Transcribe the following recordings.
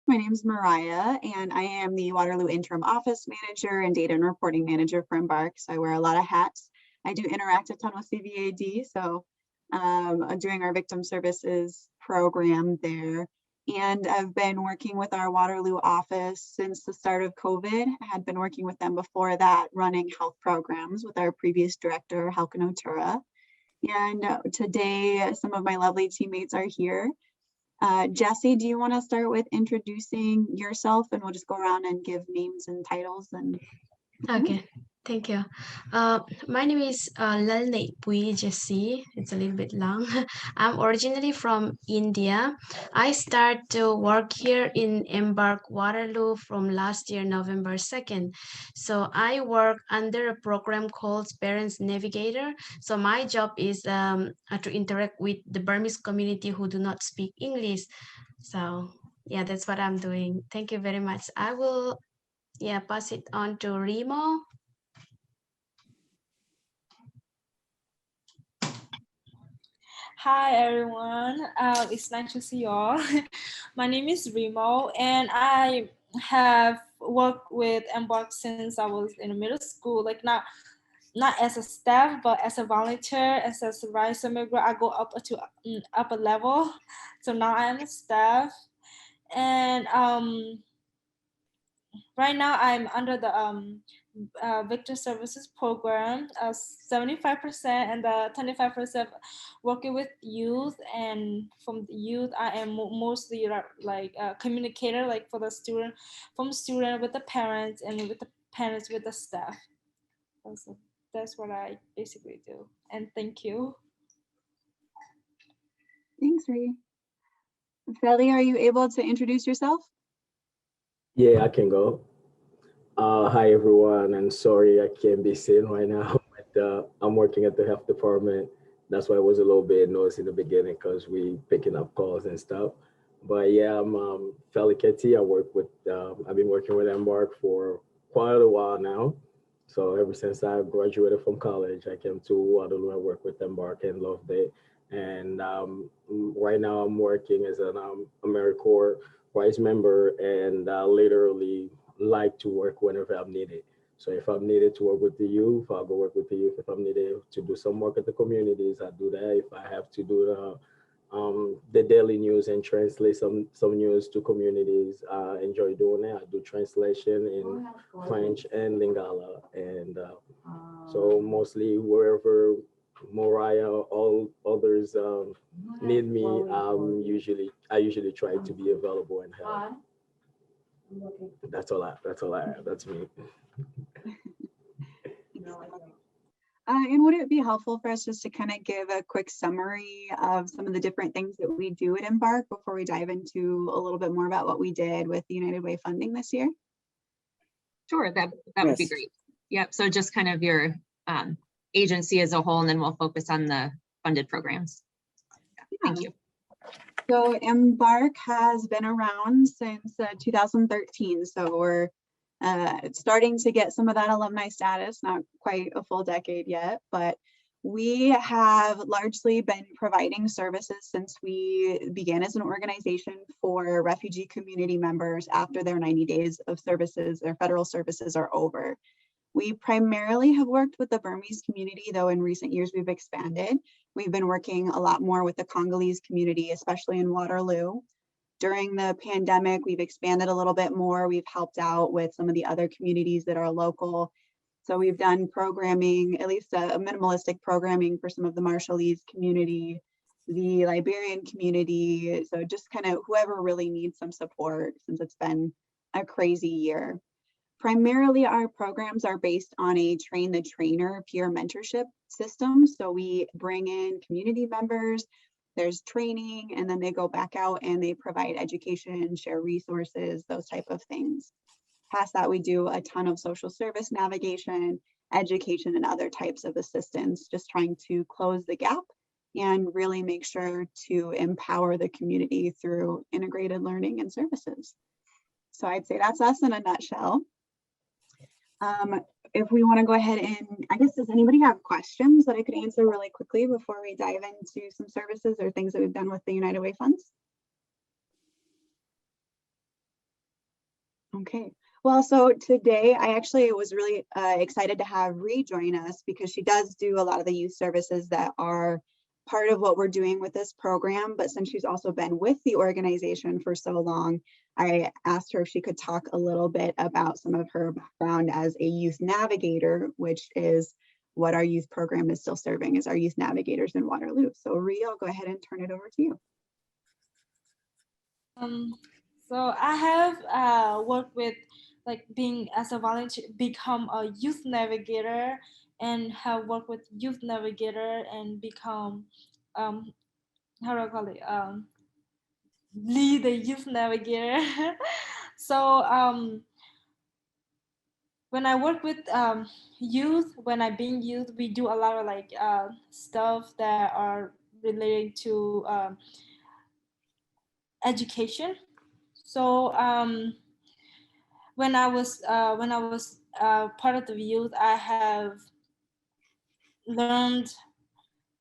My name is Moriah, and I am the Waterloo Interim Office Manager and Data and Reporting Manager for EMBARC. So I wear a lot of hats. I do interact a ton with CVAD, so I'm doing our victim services program there. And I've been working with our Waterloo office since the start of COVID. I had been working with them before that, running health programs with our previous director, Halka Notura. And today, some of my lovely teammates are here. Jesse, do you want to start with introducing yourself, and we'll just go around and give names and titles and Okay, thank you. My name is Lalne Pui Jessie. It's a little bit long. I'm originally from India. I started to work here in EMBARC Waterloo from last year, November 2nd. So I work under a program called Parents Navigator. So my job is to interact with the Burmese community who do not speak English. So yeah, that's what I'm doing. Thank you very much. I will pass it on to Remo. Hi everyone, it's nice to see you all. My name is Remo, and I have worked with EMBARC since I was in middle school, like not as a staff, but as a volunteer, as a supervisor member. I go up to upper level, so now I am a staff, and right now I'm under the victim services program, 75%, and the 25% working with youth. And from the youth, I am mostly like a communicator, like for the student, from student with the parents, and with the parents with the staff. So that's what I basically do. And thank you. thanks, Ree. Feli, are you able to introduce yourself? Yeah, I can go. Hi everyone, and sorry I can't be seen right now, but I'm working at the health department. That's why I was a little bit noisy in the beginning because we picking up calls and stuff. But yeah, I'm Feli Ketty. I've been working with EMBARC for quite a while now. So ever since I graduated from college, I came to Waterloo and work with EMBARC and loved it. And right now I'm working as an AmeriCorps Vice member, and literally like to work whenever I'm needed. So if I'm needed to work with the youth, I'll go work with the youth. If I'm needed to do some work at the communities, I do that. If I have to do the daily news and translate some news to communities, I enjoy doing that. I do translation in French and Lingala, and so mostly wherever Moriah, all others need me, I usually try to be available and help. That's all I have. That's me. And would it be helpful for us just to kind of give a quick summary of some of the different things that we do at EMBARC before we dive into a little bit more about what we did with the United Way funding this year? Sure, that would be great. Yep, so just kind of your agency as a whole, and then we'll focus on the funded programs. Thank you. So EMBARC has been around since 2013, so we're starting to get some of that alumni status, not quite a full decade yet, but we have largely been providing services since we began as an organization for refugee community members after their 90 days of services, their federal services are over. We primarily have worked with the Burmese community, though in recent years we've expanded. We've been working a lot more with the Congolese community, especially in Waterloo. During the pandemic, we've expanded a little bit more. We've helped out with some of the other communities that are local. So we've done programming, at least a minimalistic programming for some of the Marshallese community, the Liberian community. So just kind of whoever really needs some support, since it's been a crazy year. Primarily, our programs are based on a train the trainer peer mentorship system. So we bring in community members, there's training, and then they go back out and they provide education, share resources, those type of things. Past that, we do a ton of social service navigation, education, and other types of assistance, just trying to close the gap and really make sure to empower the community through integrated learning and services. So I'd say that's us in a nutshell. If we want to go ahead and, I guess, does anybody have questions that I could answer really quickly before we dive into some services or things that we've done with the United Way funds? Okay. Well, so today I actually was really excited to have Ree join us because she does do a lot of the youth services that are part of what we're doing with this program. But since she's also been with the organization for so long, I asked her if she could talk a little bit about some of her background as a youth navigator, which is what our youth program is still serving as our youth navigators in Waterloo. So Ree, I'll go ahead and turn it over to you. So I have worked with like being as a volunteer, become a youth navigator, and have worked with youth navigator and become how do I call it lead the youth navigator. So when I work with youth, when I being youth, we do a lot of like stuff that are related to education. So when I was part of the youth, I have learned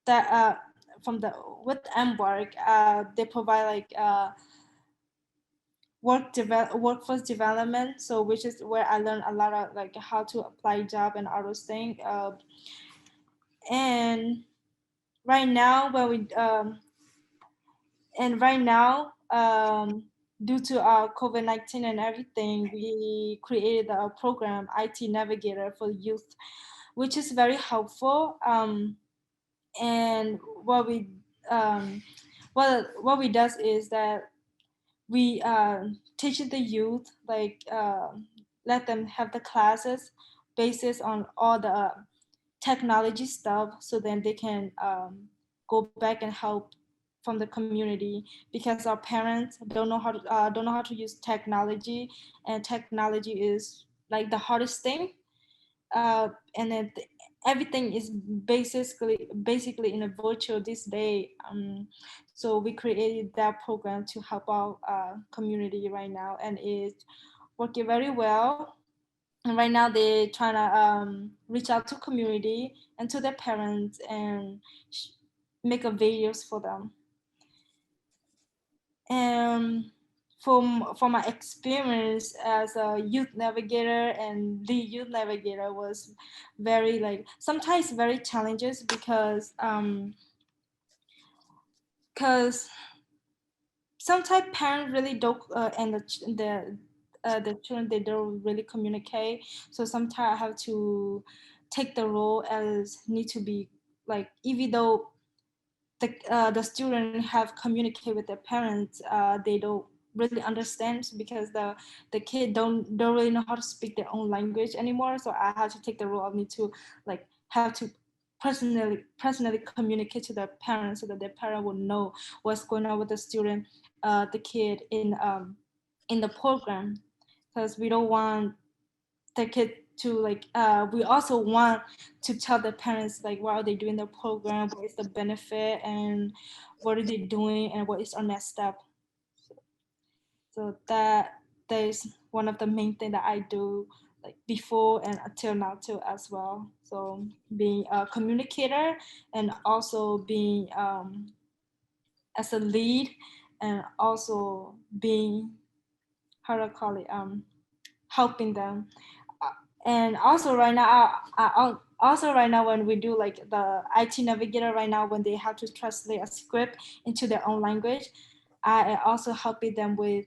that from the with EMBARC, they provide like workforce development. So which is where I learned a lot of like how to apply job and all those things. And right now, when we due to COVID-19 and everything, we created a program, IT Navigator for youth, which is very helpful. And what we does is that we teach the youth, like let them have the classes basis on all the technology stuff, so then they can go back and help from the community, because our parents don't know how to use technology, and technology is like the hardest thing. And then everything is basically in a virtual this day. So we created that program to help our community right now, and it's working very well. And right now they're trying to reach out to community and to their parents and make a videos for them. And for my experience as a youth navigator and the youth navigator was very like sometimes very challenges, because sometimes parents really don't and the children, they don't really communicate. So sometimes I have to take the role as need to be like, even though the student have communicate with their parents, they don't really understand, because the kid don't really know how to speak their own language anymore. So I had to take the role of me to like have to personally communicate to their parents, so that their parent will know what's going on with the student, the kid in the program, because we don't want the kid to like we also want to tell the parents like what are they doing in the program, what is the benefit, and what are they doing, and what is our next step. So that is one of the main things that I do, like before and until now too as well. So being a communicator, and also being as a lead, and also being, how do I call it, helping them. And also right now, when we do like the IT navigator right now, when they have to translate a script into their own language, I also helping them with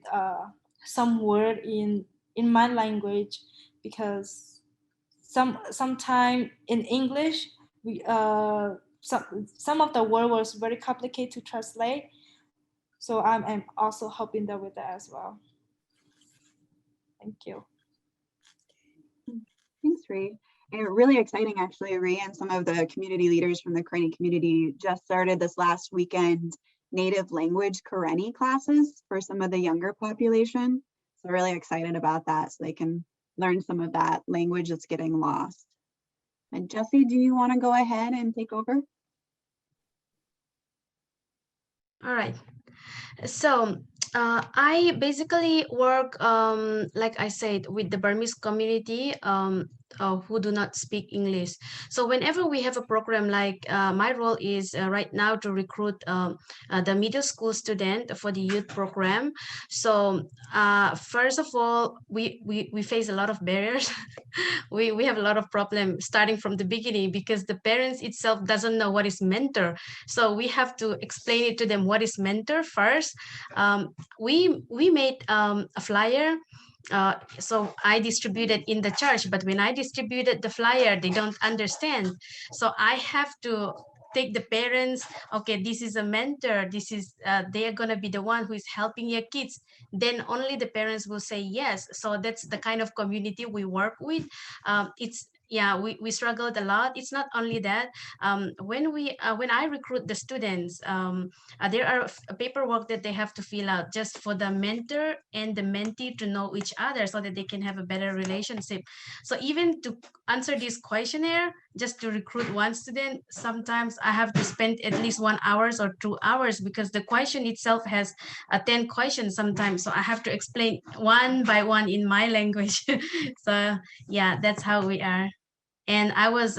some word in my language, because sometime in English we some of the word was very complicated to translate. So I'm also helping them with that as well. Thank you. Thanks, Ree. And really exciting, actually. Ree and some of the community leaders from the Karenni community just started this last weekend native language Karenni classes for some of the younger population. So really excited about that, so they can learn some of that language that's getting lost. And Jesse, do you want to go ahead and take over? All right. So I basically work, like I said, with the Burmese community. who do not speak English. So whenever we have a program, like my role is right now to recruit the middle school student for the youth program. So first of all, we face a lot of barriers. we have a lot of problems starting from the beginning, because the parents itself doesn't know what is mentor. So we have to explain it to them what is mentor first. We made a flyer. So I distributed in the church, but when I distributed the flyer, they don't understand. So I have to take the parents. Okay, this is a mentor. This is they are gonna be the one who is helping your kids. Then only the parents will say yes. So that's the kind of community we work with. It's yeah, we struggled a lot. It's not only that. When I recruit the students, there are paperwork that they have to fill out just for the mentor and the mentee to know each other, so that they can have a better relationship. So even to answer this questionnaire, just to recruit one student, sometimes I have to spend at least 1 hour or 2 hours, because the question itself has 10 questions sometimes. So I have to explain one by one in my language. So yeah, that's how we are. And I was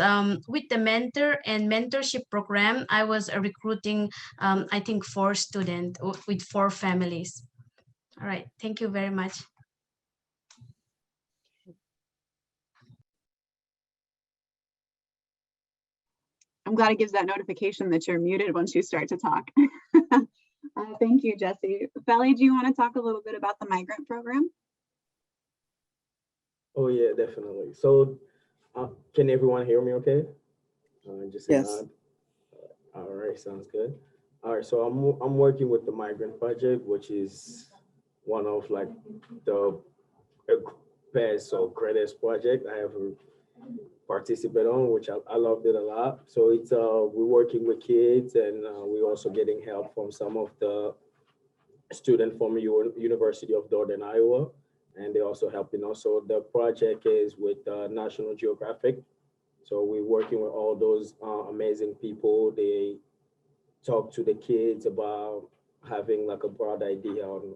with the mentor and mentorship program, I was recruiting, I think 4 students with 4 families. All right, thank you very much. I'm glad it gives that notification that you're muted once you start to talk. Thank you, Jesse. Felly, do you want to talk a little bit about the migrant program? Oh yeah, definitely. So can everyone hear me okay? Just Yes. nod. All right, sounds good. All right, so I'm working with the Migrant Project, which is one of like the best or greatest project I ever participate on, which I loved it a lot. So it's we're working with kids, and we're also getting help from some of the students from University of Northern Iowa, and they're also helping us. So the project is with National Geographic. So we're working with all those amazing people. They talk to the kids about having like a broad idea on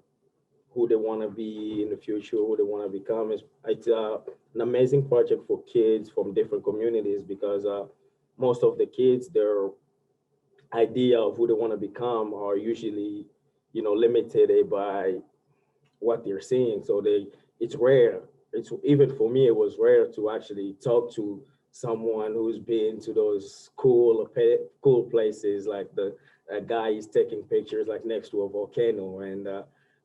who they want to be in the future, who they want to become. It's an amazing project for kids from different communities, because most of the kids, their idea of who they want to become are usually, limited by what they're seeing. So it's rare. It's even for me, it was rare to actually talk to someone who's been to those cool places, like a guy is taking pictures like next to a volcano, and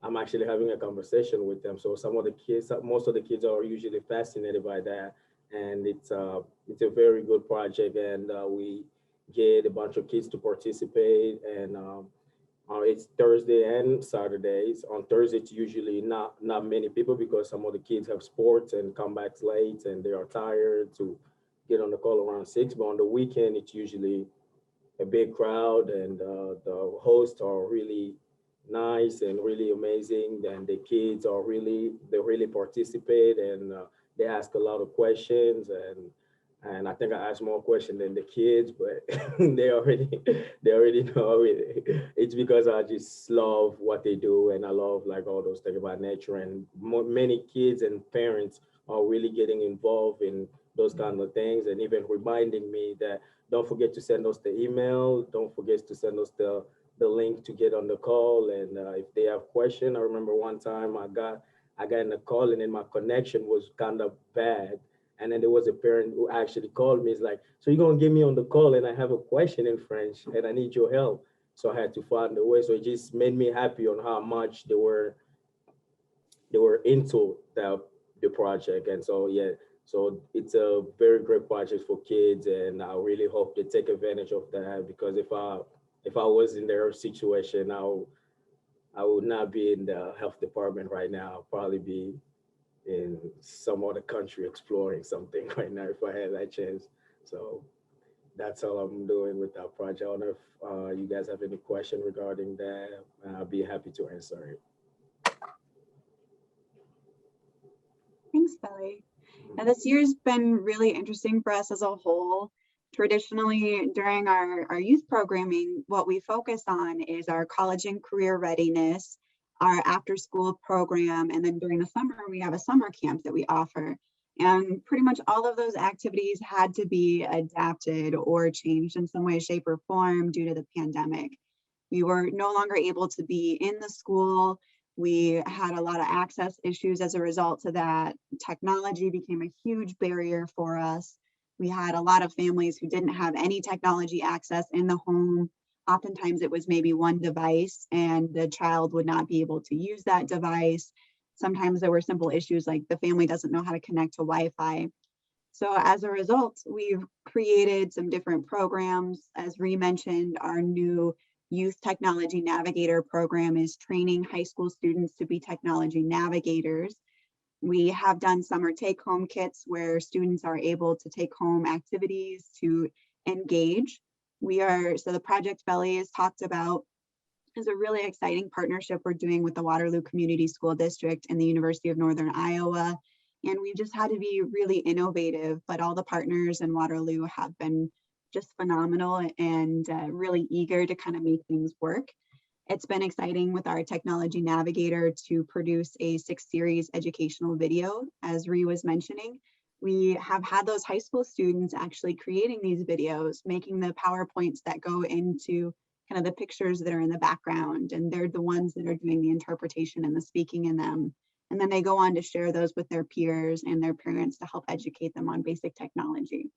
I'm actually having a conversation with them. So most of the kids are usually fascinated by that, and it's a very good project, and we get a bunch of kids to participate, and it's Thursday and Saturdays. On Thursday, it's usually not many people, because some of the kids have sports and come back late, and they are tired to get on the call around 6. But on the weekend, it's usually a big crowd, and the hosts are really nice and really amazing. And the kids they really participate, and they ask a lot of questions, and I think I asked more questions than the kids, but they already know it. It's because I just love what they do, and I love like all those things about nature, and many kids and parents are really getting involved in those kind of things, and even reminding me that don't forget to send us the email, don't forget to send us the link to get on the call, and if they have questions. I remember one time I got in a call, and then my connection was kind of bad. And then there was a parent who actually called me. It's like, so you're gonna get me on the call, and I have a question in French, and I need your help. So I had to find a way. So it just made me happy on how much they were into the project. And so yeah, so it's a very great project for kids, and I really hope they take advantage of that, because if I was in their situation, I would not be in the health department right now. I'll probably be in some other country exploring something right now if I had that chance. So that's all I'm doing with that project. I don't know if you guys have any question regarding that. I'll be happy to answer it. Thanks, Felly. Now, this year's been really interesting for us as a whole. Traditionally, during our youth programming, what we focus on is our college and career readiness, our after-school program, and then during the summer, we have a summer camp that we offer. And pretty much all of those activities had to be adapted or changed in some way, shape, or form due to the pandemic. We were no longer able to be in the school. We had a lot of access issues as a result of that. Technology became a huge barrier for us. We had a lot of families who didn't have any technology access in the home. Oftentimes it was maybe one device and the child would not be able to use that device. Sometimes there were simple issues like the family doesn't know how to connect to Wi-Fi. So as a result, we've created some different programs. As Ree mentioned, our new Youth Technology Navigator program is training high school students to be technology navigators. We have done summer take-home kits where students are able to take home activities to engage. So the Project Belly is talked about is a really exciting partnership we're doing with the Waterloo Community School District and the University of Northern Iowa. And we've just had to be really innovative, but all the partners in Waterloo have been just phenomenal and really eager to kind of make things work. It's been exciting with our Technology Navigator to produce a 6-series educational video. As Ree was mentioning, we have had those high school students actually creating these videos, making the PowerPoints that go into kind of the pictures that are in the background, and they're the ones that are doing the interpretation and the speaking in them. And then they go on to share those with their peers and their parents to help educate them on basic technology.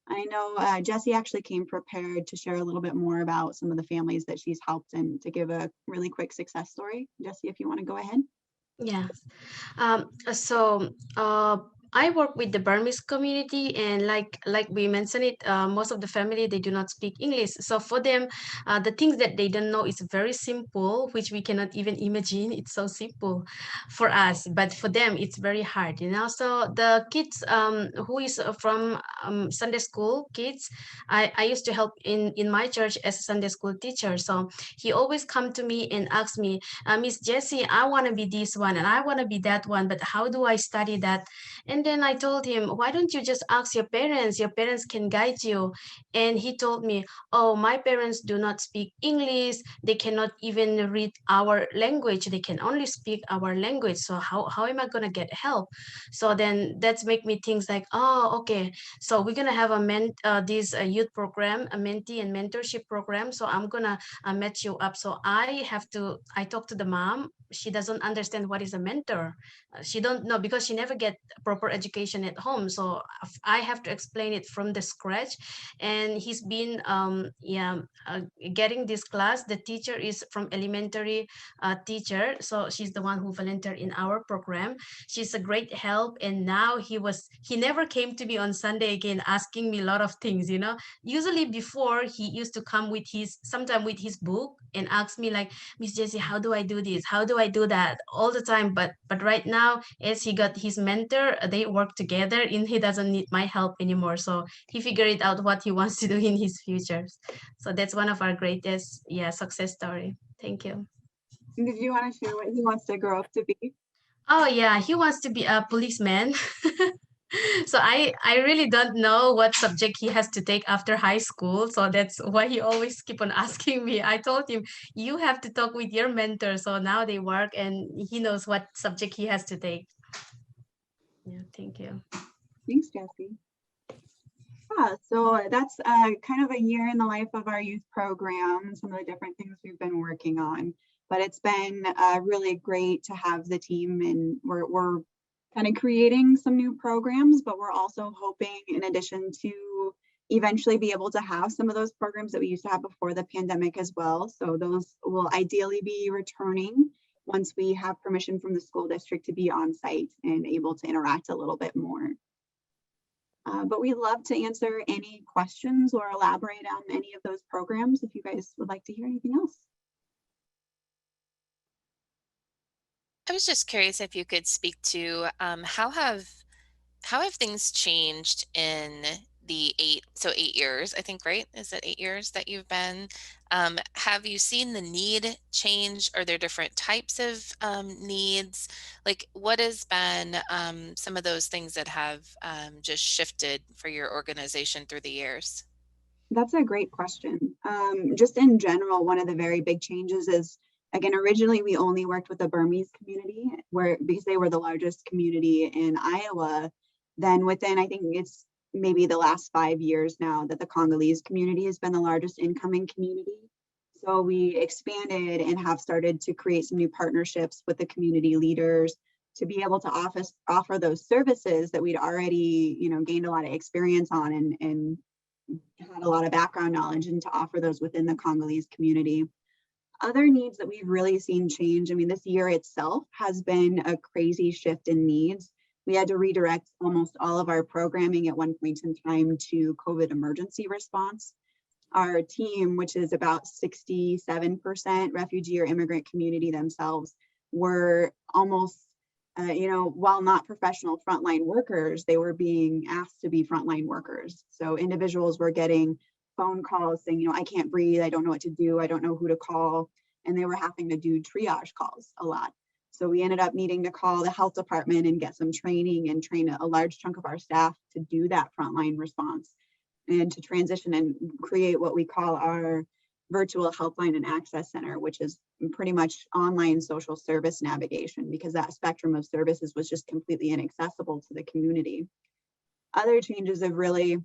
I know Jessie actually came prepared to share a little bit more about some of the families that she's helped and to give a really quick success story. Jessie, if you want to go ahead. Yeah. I work with the Burmese community, and like we mentioned it, most of the family, they do not speak English. So for them, the things that they don't know is very simple, which we cannot even imagine. It's so simple for us, but for them, it's very hard, you know. So the kids who is from Sunday school kids, I used to help in my church as a Sunday school teacher. So he always come to me and ask me, Miss Jessie, I want to be this one and I want to be that one, but how do I study that? And then I told him, why don't you just ask your parents? Your parents can guide you. And he told me, oh, my parents do not speak English. They cannot even read our language. They can only speak our language. So how am I going to get help? So then that's make me think like, oh, okay. So we're going to have this youth program, a mentee and mentorship program. So I'm going to match you up. So I talk to the mom. She doesn't understand what is a mentor. She don't know because she never get proper education at home. So I have to explain it from the scratch. And he's been getting this class. The teacher is from elementary teacher. So she's the one who volunteered in our program. She's a great help. And now he never came to me on Sunday again asking me a lot of things, you know. Usually before he used to come with sometime with his book and ask me like, Miss Jessie, how do I do this? How do I do that? All the time. But right now, as he got his mentor, they work together and he doesn't need my help anymore. So he figured out what he wants to do in his future. So that's one of our greatest success story. Thank you. Did you want to share what he wants to grow up to be? Oh yeah, he wants to be a policeman. So I really don't know what subject he has to take after high school. So that's why he always keep on asking me. I told him, you have to talk with your mentor. So now they work and he knows what subject he has to take. Yeah, thank you. Thanks, Jessie. Yeah, so that's kind of a year in the life of our youth program, some of the different things we've been working on. But it's been really great to have the team, and we're kind of creating some new programs, but we're also hoping, in addition to eventually be able to have some of those programs that we used to have before the pandemic as well. So those will ideally be returning once we have permission from the school district to be on site and able to interact a little bit more. But we'd love to answer any questions or elaborate on any of those programs if you guys would like to hear anything else. I was just curious if you could speak to how have things changed in the 8 years, I think, right? Is it 8 years that you've been? Have you seen the need change? Are there different types of needs? Like, what has been some of those things that have just shifted for your organization through the years? That's a great question. Just in general, one of the very big changes is, again, originally we only worked with the Burmese community because they were the largest community in Iowa. Then within, I think it's maybe the last 5 years now that the Congolese community has been the largest incoming community. So we expanded and have started to create some new partnerships with the community leaders to be able to offer those services that we'd already, gained a lot of experience on and had a lot of background knowledge, and to offer those within the Congolese community. Other needs that we've really seen change, I mean, this year itself has been a crazy shift in needs. We had to redirect almost all of our programming at one point in time to COVID emergency response. Our team, which is about 67% refugee or immigrant community themselves, were almost, while not professional frontline workers, they were being asked to be frontline workers. So individuals were getting phone calls saying, I can't breathe, I don't know what to do, I don't know who to call. And they were having to do triage calls a lot. So we ended up needing to call the health department and get some training and train a large chunk of our staff to do that frontline response, and to transition and create what we call our virtual helpline and access center, which is pretty much online social service navigation, because that spectrum of services was just completely inaccessible to the community. Other changes have really,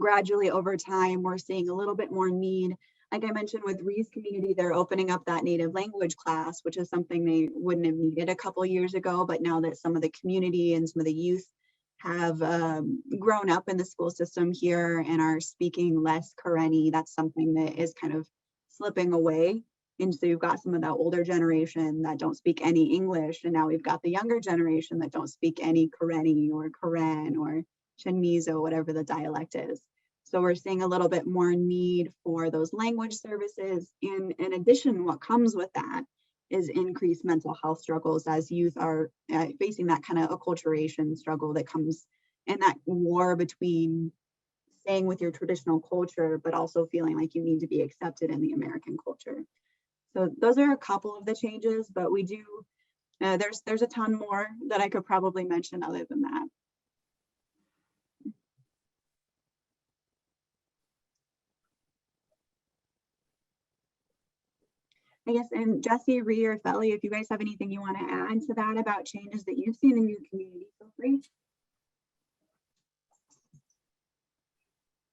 gradually over time, we're seeing a little bit more need. Like I mentioned with Ree's community, they're opening up that native language class, which is something they wouldn't have needed a couple of years ago. But now that some of the community and some of the youth have grown up in the school system here and are speaking less Karenni, that's something that is kind of slipping away. And so you've got some of that older generation that don't speak any English, and now we've got the younger generation that don't speak any Karenni or Karen or Chinmizo, whatever the dialect is. So we're seeing a little bit more need for those language services. And in addition, what comes with that is increased mental health struggles as youth are facing that kind of acculturation struggle that comes in that war between staying with your traditional culture, but also feeling like you need to be accepted in the American culture. So those are a couple of the changes, but we do, there's a ton more that I could probably mention other than that. I guess, and Jesse, Ree, or Felly, if you guys have anything you want to add to that about changes that you've seen in your community, feel free.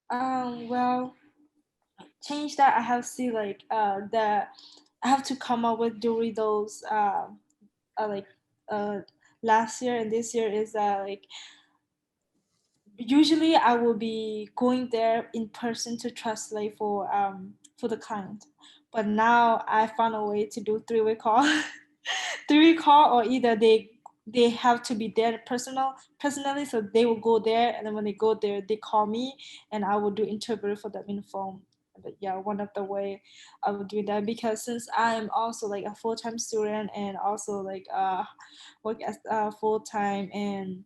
Well, change that I have seen, like that I have to come up with during those last year and this year is like usually I will be going there in person to translate for the client, but now I found a way to do three-way call, three-way call, or either they have to be there personally, so they will go there, and then when they go there, they call me, and I will do interpreter for them in phone. But yeah, one of the way I will do that, because since I'm also like a full-time student and also like work as full-time, and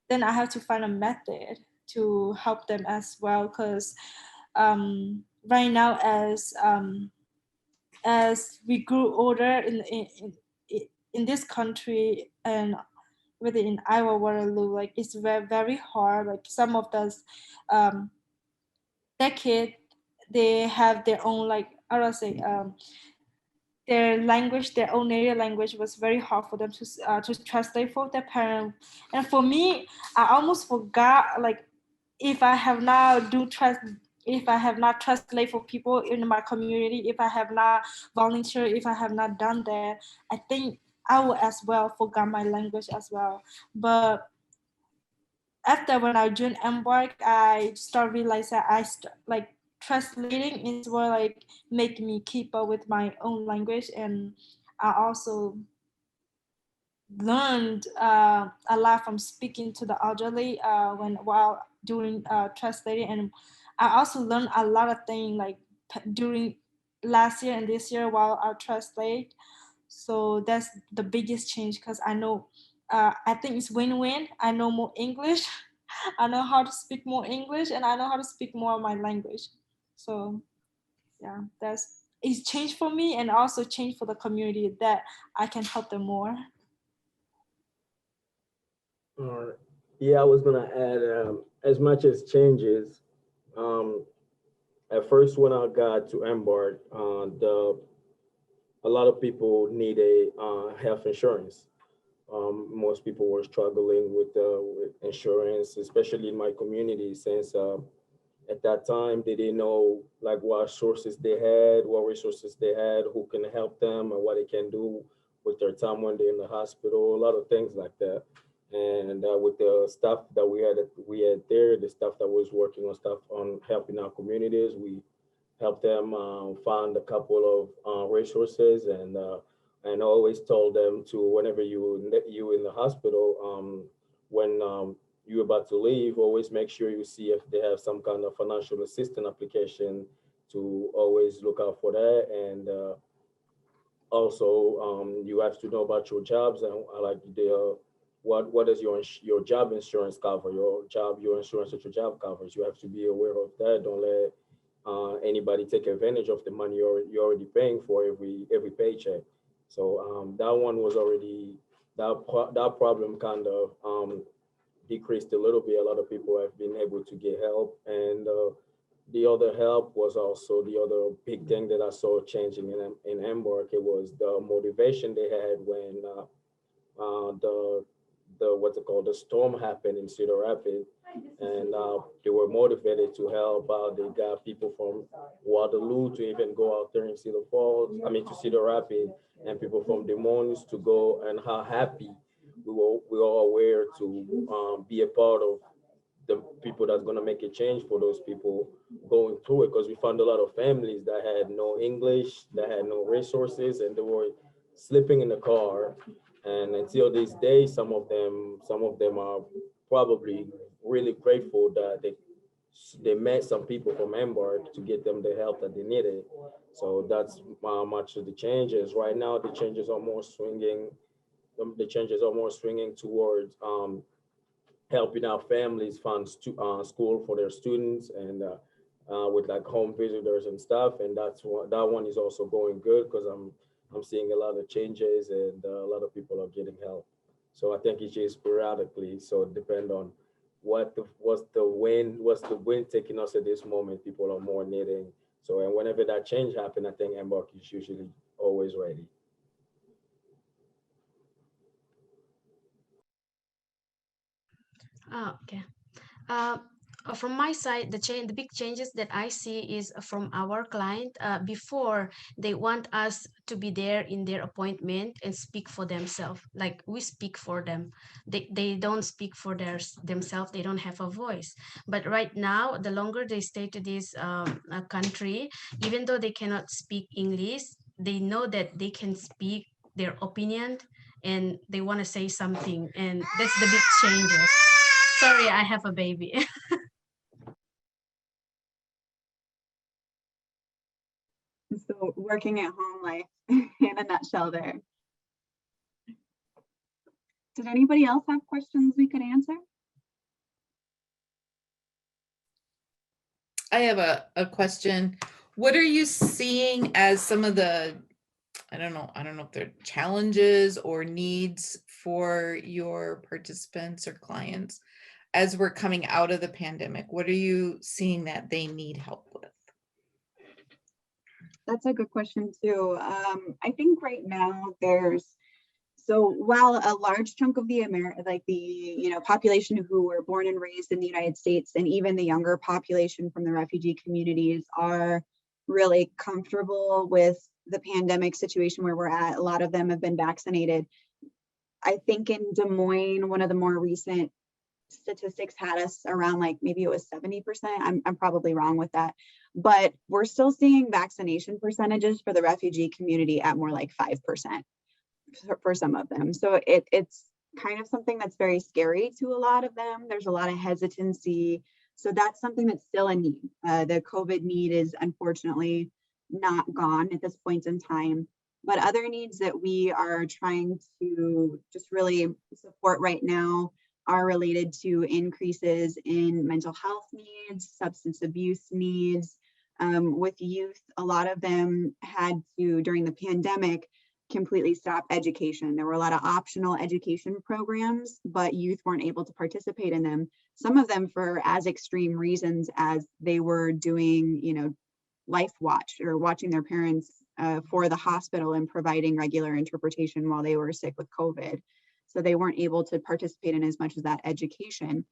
then I have to find a method to help them as well, because right now as we grew older in this country and within Iowa, Waterloo, like it's very, very hard. Like some of those their kid, they have their own, like I don't say their language, their own native language was very hard for them to translate for their parents. And for me, I almost forgot, like if I have not translate for people in my community, if I have not volunteered, if I have not done that, I think I will as well forget my language as well. But after when I joined EMBARC, I start realizing like translating is what like make me keep up with my own language, and I also learned a lot from speaking to the elderly while doing translating, and I also learned a lot of things like during last year and this year while I translate. So that's the biggest change, because I know I think it's win-win. I know more English, I know how to speak more English, and I know how to speak more of my language. So yeah, it's changed for me, and also changed for the community that I can help them more. Yeah, I was gonna add, as much as changes, at first when I got to EMBARC, a lot of people need a health insurance. most people were struggling with insurance, especially in my community, since at that time they didn't know like what sources they had, what resources they had, who can help them, and what they can do with their time when they're in the hospital, a lot of things like that. And with the staff that we had there, the staff that was working on stuff on helping our communities, we helped them find a couple of resources, and always told them to, whenever you in the hospital, when you're about to leave, always make sure you see if they have some kind of financial assistance application, to always look out for that. And also, you have to know about your jobs, and like what does your job insurance cover, your insurance that your job covers. You have to be aware of that. Don't let anybody take advantage of the money you're already paying for every paycheck. So that one was already, that problem kind of decreased a little bit. A lot of people have been able to get help. And the other help was also the other big thing that I saw changing in EMBARC. It was the motivation they had when the storm happened in Cedar Rapids, and they were motivated to help out. They got people from Waterloo to even go out there in to Cedar Rapids, and people from Des Moines to go, and how happy we were all aware to be a part of the people that's going to make a change for those people going through it, because we found a lot of families that had no English, that had no resources, and they were sleeping in the car. And until this day, some of them are probably really grateful that they met some people from EMBARC to get them the help that they needed. So that's much of the changes. Right now, the changes are more swinging towards helping our families fund school for their students, and with like home visitors and stuff. And that one is also going good, because I'm seeing a lot of changes, and a lot of people are getting help. So I think it's just periodically. So it depends on what's the wind taking us at this moment. People are more needing. So, and whenever that change happens, I think EMBARC is usually always ready. Okay. From my side, the big changes that I see is from our client. Before, they want us to be there in their appointment and speak for themselves. Like we speak for them. They don't speak for themselves. They don't have a voice. But right now, the longer they stay to this country, even though they cannot speak English, they know that they can speak their opinion, and they want to say something. And that's the big changes. Sorry, I have a baby. So working at home life in a nutshell there. Did anybody else have questions we could answer? I have a question. What are you seeing as some of the, I don't know if they're challenges or needs for your participants or clients as we're coming out of the pandemic? What are you seeing that they need help with? That's a good question too. I think right now so while a large chunk of the population who were born and raised in the United States, and even the younger population from the refugee communities, are really comfortable with the pandemic situation where we're at, a lot of them have been vaccinated. I think in Des Moines, one of the more recent statistics had us around maybe it was 70%. I'm probably wrong with that, but we're still seeing vaccination percentages for the refugee community at more like 5% for some of them. So it's kind of something that's very scary to a lot of them. There's a lot of hesitancy. So that's something that's still a need. The COVID need is unfortunately not gone at this point in time. But other needs that we are trying to just really support right now are related to increases in mental health needs, substance abuse needs. With youth, a lot of them had to, during the pandemic, completely stop education. There were a lot of optional education programs, but youth weren't able to participate in them. Some of them for as extreme reasons as they were doing, life watch or watching their parents for the hospital and providing regular interpretation while they were sick with COVID. So they weren't able to participate in as much of that education.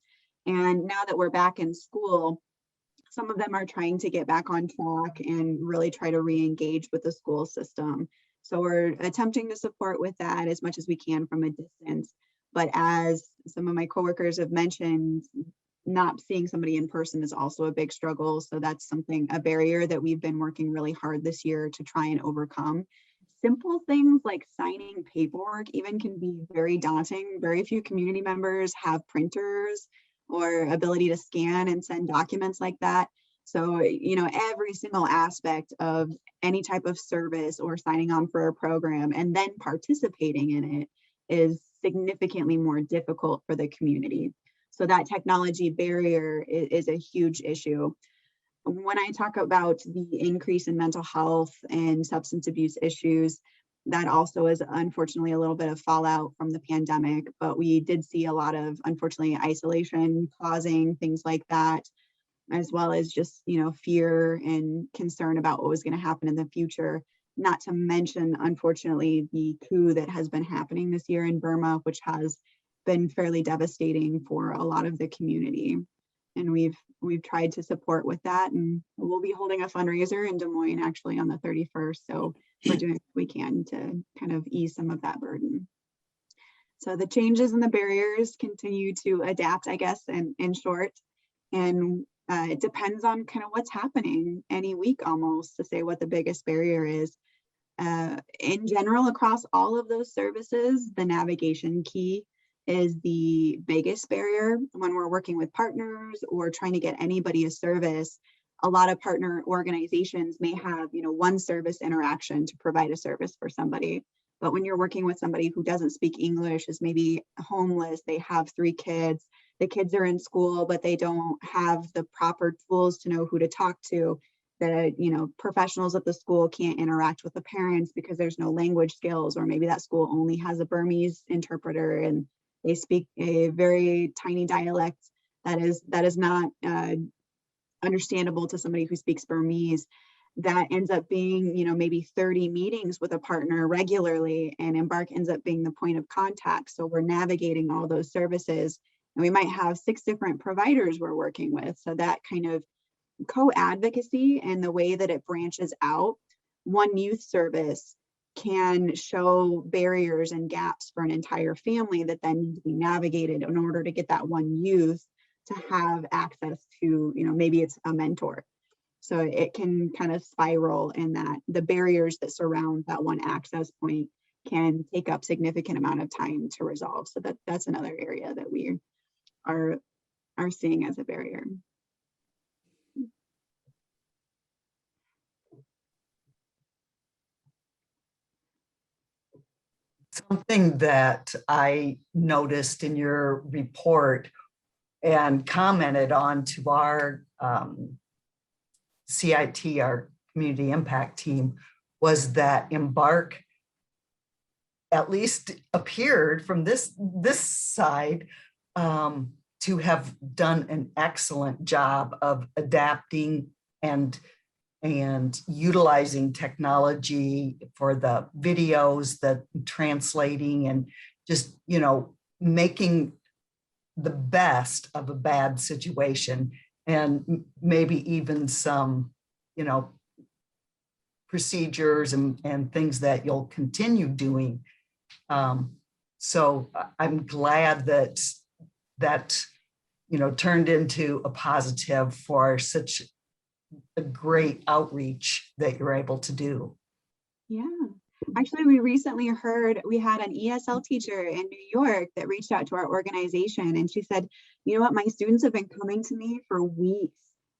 And now that we're back in school, some of them are trying to get back on track and really try to re-engage with the school system. So we're attempting to support with that as much as we can from a distance. But as some of my coworkers have mentioned, not seeing somebody in person is also a big struggle. So that's a barrier that we've been working really hard this year to try and overcome. Simple things like signing paperwork even can be very daunting. Very few community members have printers or ability to scan and send documents like that. So, every single aspect of any type of service or signing on for a program and then participating in it is significantly more difficult for the community. So that technology barrier is a huge issue. When I talk about the increase in mental health and substance abuse issues, that also is unfortunately a little bit of fallout from the pandemic, but we did see a lot of, unfortunately, isolation causing things like that, as well as just, fear and concern about what was going to happen in the future. Not to mention, unfortunately, the coup that has been happening this year in Burma, which has been fairly devastating for a lot of the community. And we've tried to support with that, and we'll be holding a fundraiser in Des Moines actually on the 31st. So we're doing what we can to kind of ease some of that burden. So the changes and the barriers continue to adapt, I guess, in short. And it depends on kind of what's happening any week almost to say what the biggest barrier is. In general, across all of those services, the navigation key is the biggest barrier when we're working with partners or trying to get anybody a service. A lot of partner organizations may have, one service interaction to provide a service for somebody. But when you're working with somebody who doesn't speak English, is maybe homeless, they have 3 kids, the kids are in school, but they don't have the proper tools to know who to talk to. The professionals at the school can't interact with the parents because there's no language skills, or maybe that school only has a Burmese interpreter and they speak a very tiny dialect that is not understandable to somebody who speaks Burmese. That ends up being, maybe 30 meetings with a partner regularly, and EMBARC ends up being the point of contact. So we're navigating all those services, and we might have 6 different providers we're working with. So that kind of co-advocacy and the way that it branches out, one youth service can show barriers and gaps for an entire family that then need to be navigated in order to get that one youth to have access to, maybe it's a mentor. So it can kind of spiral in that the barriers that surround that one access point can take up significant amount of time to resolve. So that's another area that we are seeing as a barrier. Something that I noticed in your report and commented on to our CIT, our community impact team, was that EMBARC at least appeared from this side to have done an excellent job of adapting and utilizing technology for the videos, the translating, and just, making the best of a bad situation, and maybe even some, procedures and things that you'll continue doing. So I'm glad that turned into a positive for such a great outreach that you're able to do. Yeah, actually, we recently heard, we had an ESL teacher in New York that reached out to our organization, and she said, you know what, my students have been coming to me for weeks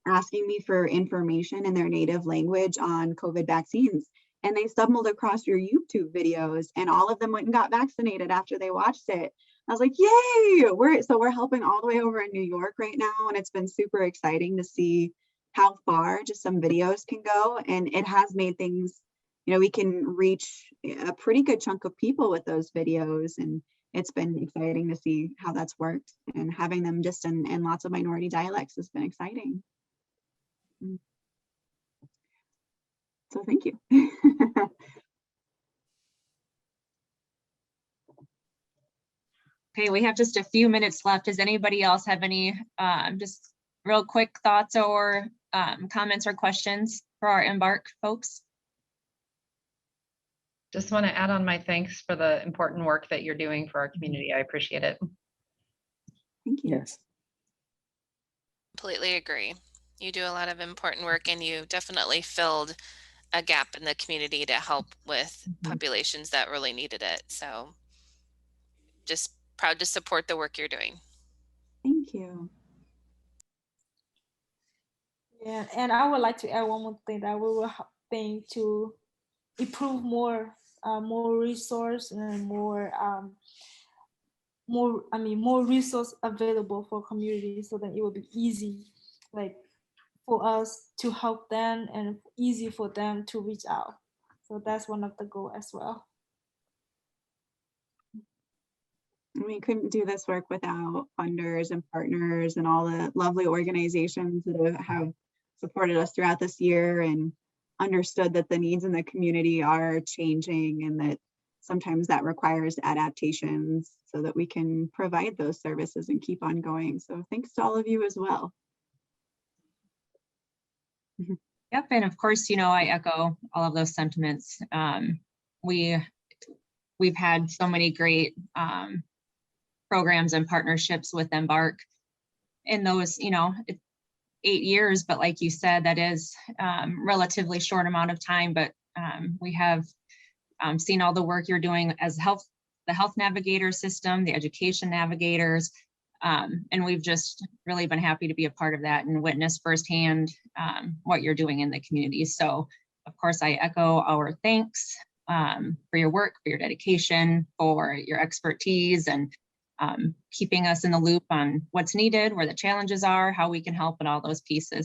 asking me for information in their native language on COVID vaccines, and they stumbled across your YouTube videos, and all of them went and got vaccinated after they watched it. I was like, yay! We're helping all the way over in New York right now, and it's been super exciting to see how far just some videos can go, and it has made things, we can reach a pretty good chunk of people with those videos, and it's been exciting to see how that's worked, and having them just in lots of minority dialects has been exciting. So thank you. Okay, we have just a few minutes left. Does anybody else have any just real quick thoughts or comments or questions for our EMBARC folks? Just want to add on my thanks for the important work that you're doing for our community. I appreciate it. Thank you. Yes. Completely agree. You do a lot of important work, and you definitely filled a gap in the community to help with populations that really needed it. So just proud to support the work you're doing. Thank you. Yeah, and I would like to add one more thing that we were hoping to improve more resource and more resource available for communities, so that it will be easy, like for us to help them and easy for them to reach out. So that's one of the goals as well. We couldn't do this work without funders and partners and all the lovely organizations that have supported us throughout this year and understood that the needs in the community are changing and that sometimes that requires adaptations so that we can provide those services and keep on going. So thanks to all of you as well. Yep, and of course, you know, I echo all of those sentiments. We've had so many great programs and partnerships with EMBARC in those, you know, 8 years, but like you said, that is relatively short amount of time, but we have seen all the work you're doing as the health navigator system, the education navigators, and we've just really been happy to be a part of that and witness firsthand what you're doing in the community. So of course, I echo our thanks for your work, for your dedication, for your expertise, and keeping us in the loop on what's needed, where the challenges are, how we can help, and all those pieces.